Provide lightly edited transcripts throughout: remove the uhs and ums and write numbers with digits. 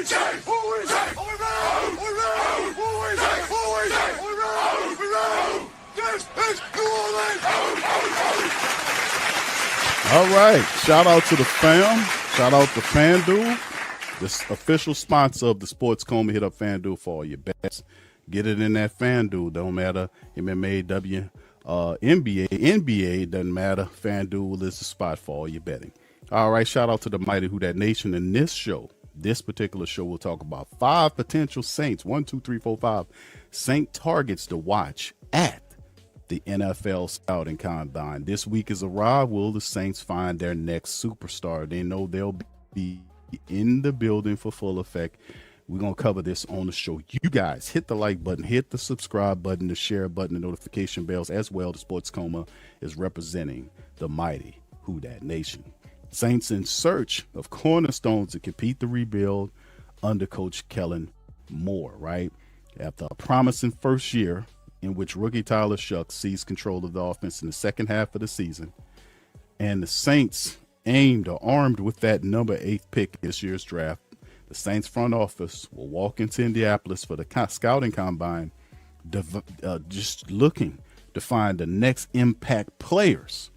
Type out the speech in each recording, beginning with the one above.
All right. Shout out to the fam. Shout out to FanDuel, the official sponsor of the Sports Coma. Hit up FanDuel for all your bets. Get it in that FanDuel. Don't matter. MMA, NBA, doesn't matter. FanDuel is the spot for all your betting. All right. Shout out to the mighty Who Dat Nation. In this particular show, we'll talk about 5 potential Saints, 1, 2, 3, 4, 5 Saint targets to watch at the NFL Scouting Combine. This week is arrived. Will the Saints find their next superstar? They know they'll be in the building for full effect. We're going to cover this on the show. You guys hit the like button, hit the subscribe button, the share button, the notification bells as well. The Sports Coma is representing the mighty Who Dat Nation. Saints in search of cornerstones to compete the rebuild under Coach Kellen Moore, right? After a promising first year in which rookie Tyler Shucks seized control of the offense in the second half of the season, and the Saints armed with that number 8 pick this year's draft, the Saints front office will walk into Indianapolis for the scouting combine, just looking to find the next impact players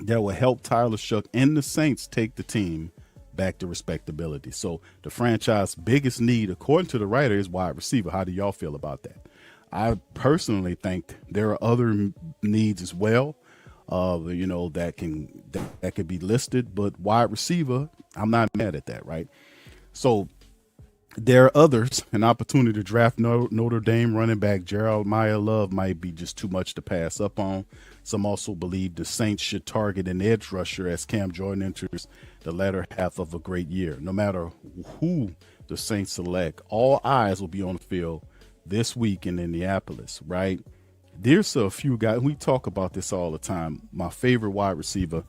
that will help Tyler Shuck and the Saints take the team back to respectability. So the franchise's biggest need, according to the writer, is wide receiver. How do y'all feel about that? I personally think there are other needs as well, that could be listed, but wide receiver, I'm not mad at that, right? So there are others. An opportunity to draft Notre Dame running back Jeremiah Love might be just too much to pass up on. Some also believe the Saints should target an edge rusher as Cam Jordan enters the latter half of a great year. No matter who the Saints select, all eyes will be on the field this week in Indianapolis, right? There's a few guys, we talk about this all the time. My favorite wide receiver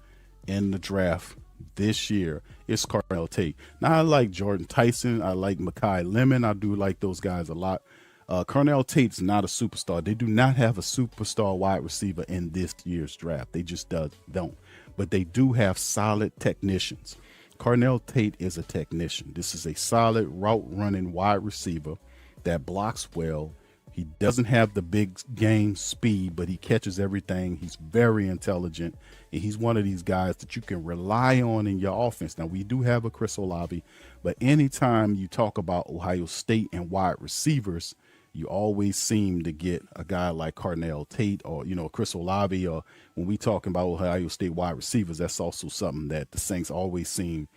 in the draft this year is Carnell Tate. Now, I like Jordan Tyson. I like Mekhi Lemon. I do like those guys a lot. Carnell Tate's not a superstar. They do not have a superstar wide receiver in this year's draft. They just don't. But they do have solid technicians. Carnell Tate is a technician. This is a solid route-running wide receiver that blocks well. He doesn't have the big game speed, but he catches everything. He's very intelligent, and he's one of these guys that you can rely on in your offense. Now, we do have a Chris Olave, but anytime you talk about Ohio State and wide receivers, you always seem to get a guy like Carnell Tate or, Chris Olave, or when we talking about Ohio State wide receivers, that's also something that the Saints always seem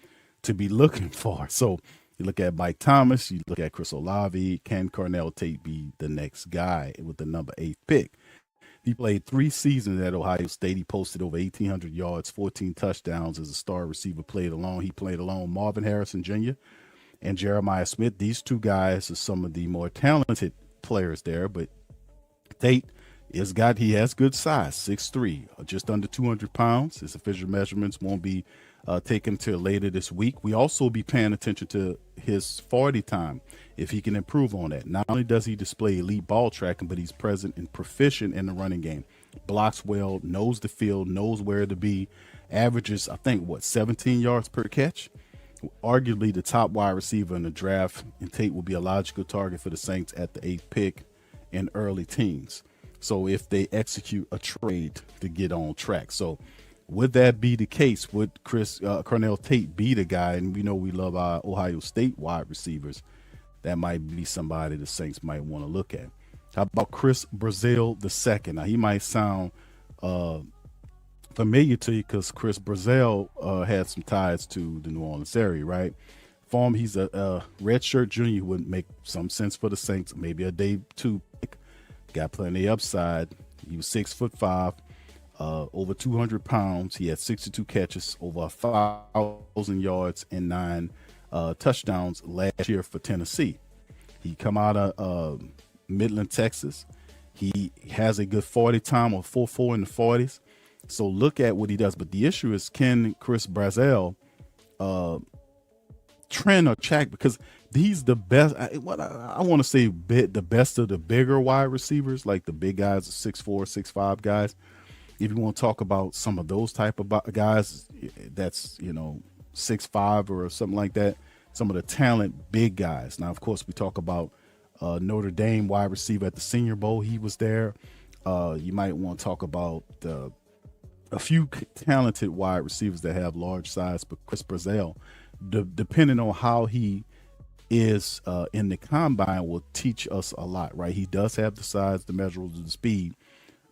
to be looking for. So you look at Mike Thomas, you look at Chris Olave. Can Carnell Tate be the next guy with the number 8 pick? He played 3 seasons at Ohio State. He posted over 1,800 yards, 14 touchdowns as a star receiver. He played along Marvin Harrison Jr. and Jeremiah Smith. These 2 guys are some of the more talented players there, but Tate he has good size, 6'3", just under 200 pounds. His official measurements won't be taken till later this week. We also be paying attention to his 40 time, if he can improve on that. Not only does he display elite ball tracking, but he's present and proficient in the running game. Blocks well, knows the field, knows where to be. Averages, 17 yards per catch. Arguably the top wide receiver in the draft, and Tate will be a logical target for the Saints at the 8th pick in early teens. So if they execute a trade to get on track. So would that be the case? Would Carnell Tate be the guy? And we know we love our Ohio State wide receivers. That might be somebody the Saints might want to look at. How about Chris Brazile II? Now, he might sound familiar to you because Chris Brazile had some ties to the New Orleans area, right? For him, he's a redshirt junior who would make some sense for the Saints. Maybe a day 2 pick. Got plenty of upside. He was 6'5", over 200 pounds. He had 62 catches, over 1,000 yards, and 9 touchdowns last year for Tennessee. He come out of Midland, Texas. He has a good 40 time, or 4.4 in the 40s. So look at what he does. But the issue is, can Chris Brazile trend or track? Because he's the best. I want to say the best of the bigger wide receivers, like the big guys, 6'4", 6'5" guys. If you want to talk about some of those type of guys, that's 6'5" or something like that. some of the talent big guys. Now, of course, we talk about Notre Dame wide receiver at the Senior Bowl. He was there. You might want to talk about a few talented wide receivers that have large size, but Chris Brazell, depending on how he is in the combine, will teach us a lot, right? He does have the size, the measurables, the speed,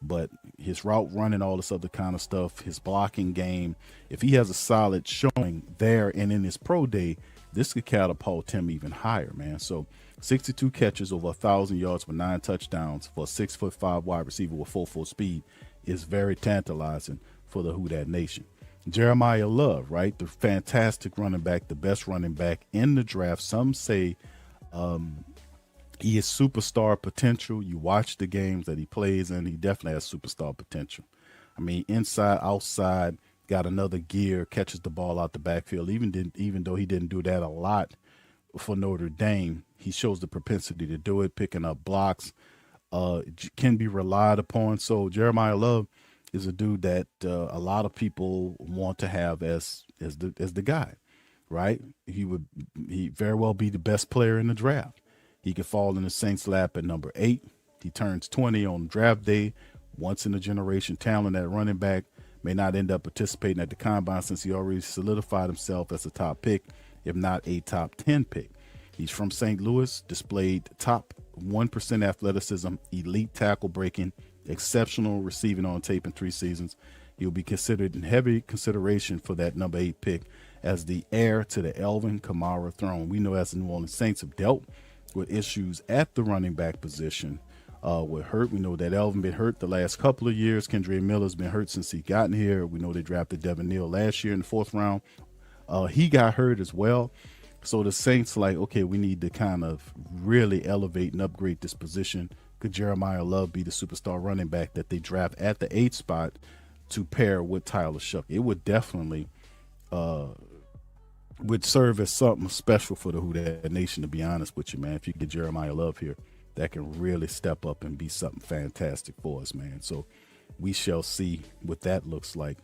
but his route running, all this other kind of stuff, his blocking game, if he has a solid showing there and in his pro day, this could catapult him even higher, man. So 62 catches, over 1,000 yards with 9 touchdowns for a 6'5" wide receiver with full speed is very tantalizing for the Who Dat Nation. Jeremiah Love, right? The fantastic running back, the best running back in the draft. Some say he is superstar potential. You watch the games that he plays in, he definitely has superstar potential. I mean, inside, outside, got another gear, catches the ball out the backfield. Even though he didn't do that a lot for Notre Dame, he shows the propensity to do it, picking up blocks, can be relied upon. So Jeremiah Love is a dude that a lot of people want to have as the guy, right? He very well be the best player in the draft. He could fall in the Saints' lap at number 8. He turns 20 on draft day. Once in a generation talent at running back, may not end up participating at the combine since he already solidified himself as a top pick, if not a top 10 pick. He's from St. Louis, displayed top 1% athleticism, elite tackle breaking, exceptional receiving on tape in 3 seasons. He'll be considered in heavy consideration for that number 8 pick as the heir to the Alvin Kamara throne. We know as the New Orleans Saints have dealt with issues at the running back position with hurt. We know that Alvin been hurt the last couple of years. Kendra Miller's been hurt since he gotten here. We know they drafted Devin Neal last year in the 4th round. He got hurt as well. So the Saints like, okay, we need to kind of really elevate and upgrade this position. Could Jeremiah Love be the superstar running back that they draft at the 8th spot to pair with Tyler Shuck? It would definitely would serve as something special for the Who Dat Nation, to be honest with you, man. If you get Jeremiah Love here, that can really step up and be something fantastic for us, man. So we shall see what that looks like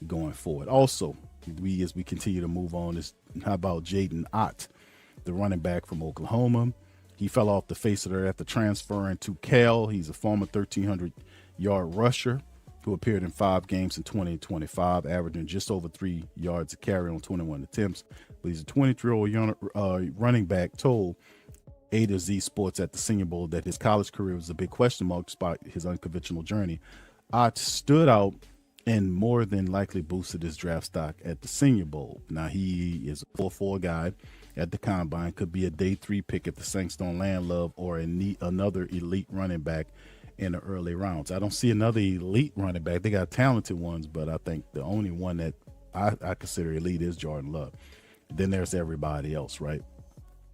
going forward. Also, as we continue to move on, is how about Jaden Ott, the running back from Oklahoma? He fell off the face of the earth after transferring to Cal. He's a former 1,300-yard rusher who appeared in 5 games in 2025, averaging just over 3 yards a carry on 21 attempts. But he's a 23-year-old running back, told A to Z Sports at the Senior Bowl that his college career was a big question mark despite his unconventional journey. Ott stood out and more than likely boosted his draft stock at the Senior Bowl. Now, he is a 4.4 guy at the combine, could be a day 3 pick if the Saints don't land Love, or another elite running back in the early rounds. I don't see another elite running back. They got talented ones, but I think the only one that I consider elite is Jordan Love. Then there's everybody else, right?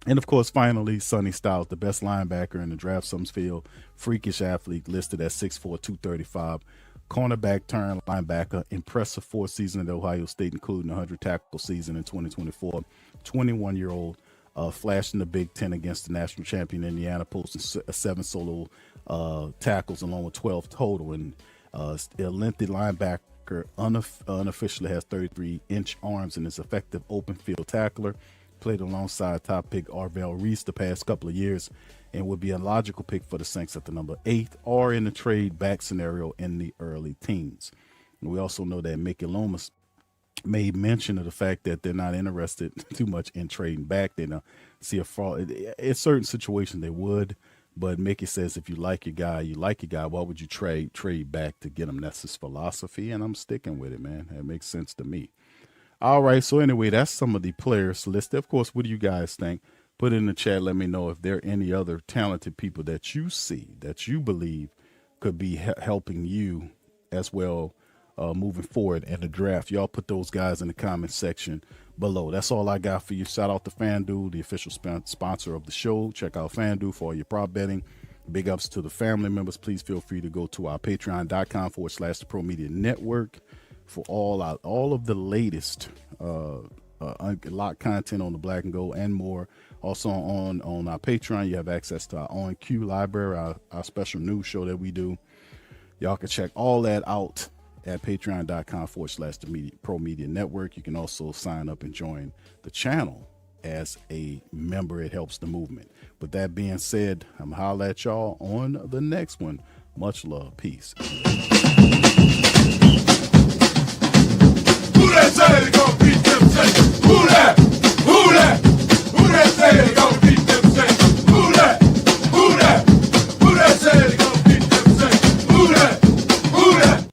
And of course, finally, Sonny Styles, the best linebacker in the draft. Sumsfield, freakish athlete, listed at 6'4", 235. Cornerback turned linebacker. Impressive 4th season at Ohio State, including a 100 tackle season in 2024. 21-year-old flashed in the Big Ten against the national champion Indiana, posting 7 solo tackles along with 12 total. And a lengthy linebacker unofficially has 33-inch arms and is effective open field tackler. Played alongside top pick Arvell Reese the past couple of years and would be a logical pick for the Saints at the number 8 or in the trade back scenario in the early teens. And we also know that Mickey Lomas made mention of the fact that they're not interested too much in trading back. They don't see a fraud. In certain situations they would, but Mickey says if you like your guy, you like your guy. Why would you trade back to get him? That's his philosophy, and I'm sticking with it, man. It makes sense to me. All right, so anyway, that's some of the players listed. Of course, what do you guys think? Put it in the chat. Let me know if there are any other talented people that you see, that you believe could be helping you as well moving forward in the draft. Y'all put those guys in the comment section below. That's all I got for you. Shout out to FanDuel, the official sponsor of the show. Check out FanDuel for all your prop betting. Big ups to the family members. Please feel free to go to our patreon.com/the Pro Media Network for all of the latest unlocked content on the Black and Gold and more. Also on our Patreon, you have access to our On Cue library, our special news show that we do. Y'all can check all that out at patreon.com/the Pro Media Network. You can also sign up and join the channel as a member. It helps the movement. With that being said, I'm going to holler at y'all on the next one. Much love. Peace. Who that say they gonna beat them Saints? Who that? Who that? Who that say they gonna beat them Saints? Who that? Who that? Who that say they gonna beat them Saints? Who that? Who that?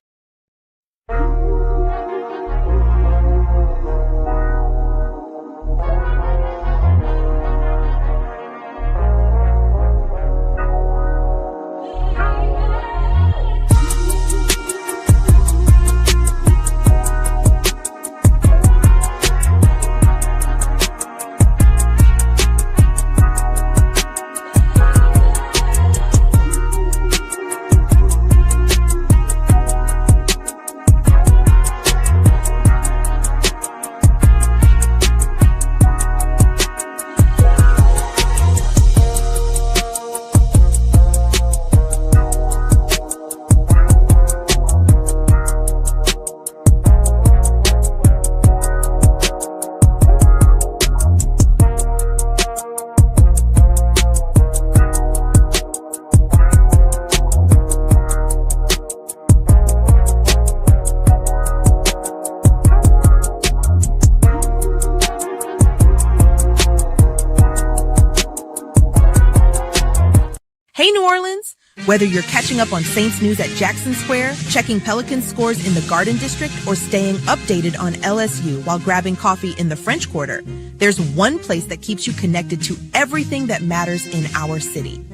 Hey, New Orleans! Whether you're catching up on Saints news at Jackson Square, checking Pelicans scores in the Garden District, or staying updated on LSU while grabbing coffee in the French Quarter, there's one place that keeps you connected to everything that matters in our city.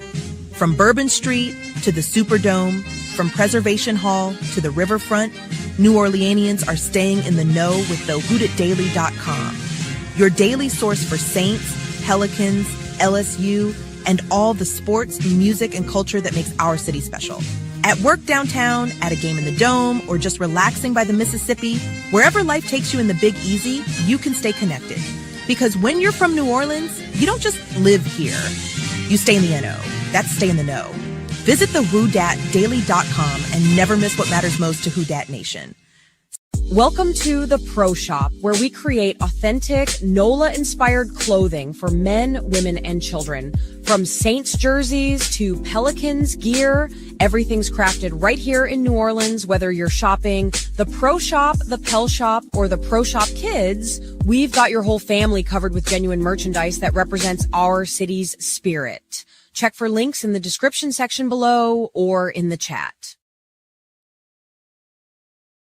From Bourbon Street to the Superdome, from Preservation Hall to the Riverfront, New Orleanians are staying in the know with the whodatdaily.com. Your daily source for Saints, Pelicans, LSU, and all the sports, music, and culture that makes our city special. At work downtown, at a game in the Dome, or just relaxing by the Mississippi, wherever life takes you in the Big Easy, you can stay connected. Because when you're from New Orleans, you don't just live here. You stay in the NO. That's stay in the know. Visit the WhoDatDaily.com and never miss what matters most to Who Dat Nation. Welcome to the Pro Shop, where we create authentic NOLA-inspired clothing for men, women, and children. From Saints jerseys to Pelicans gear, everything's crafted right here in New Orleans. Whether you're shopping the Pro Shop, the Pel Shop, or the Pro Shop Kids, we've got your whole family covered with genuine merchandise that represents our city's spirit. Check for links in the description section below or in the chat.